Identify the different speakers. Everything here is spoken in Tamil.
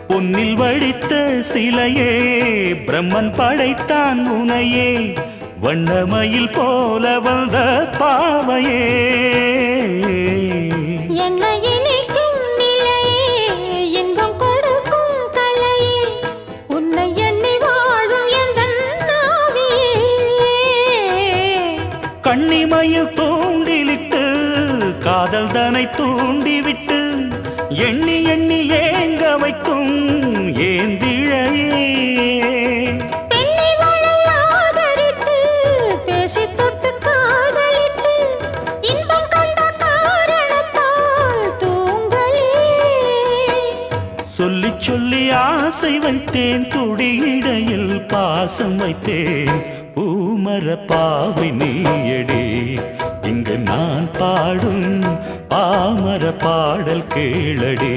Speaker 1: பொன்னில் வடித்த சிலையே பிரம்மன் படைத்தான் உனையே வண்ணமயில் போல வந்த பாவையே கண்ணிமையில் தூண்டிலிட்டு காதல் தனை தூண்டிவிட்டு எண்ணி எண்ணி ஏங்க வைக்கும் ஏந்திழையே சொல்லி சொல்லி ஆசை வைத்தேன் துடியிடையில் பாசம் வைத்தேன் பூமர பாவை நீயடி இங்கு நான் பாடும் பாமர பாடல் கேளடி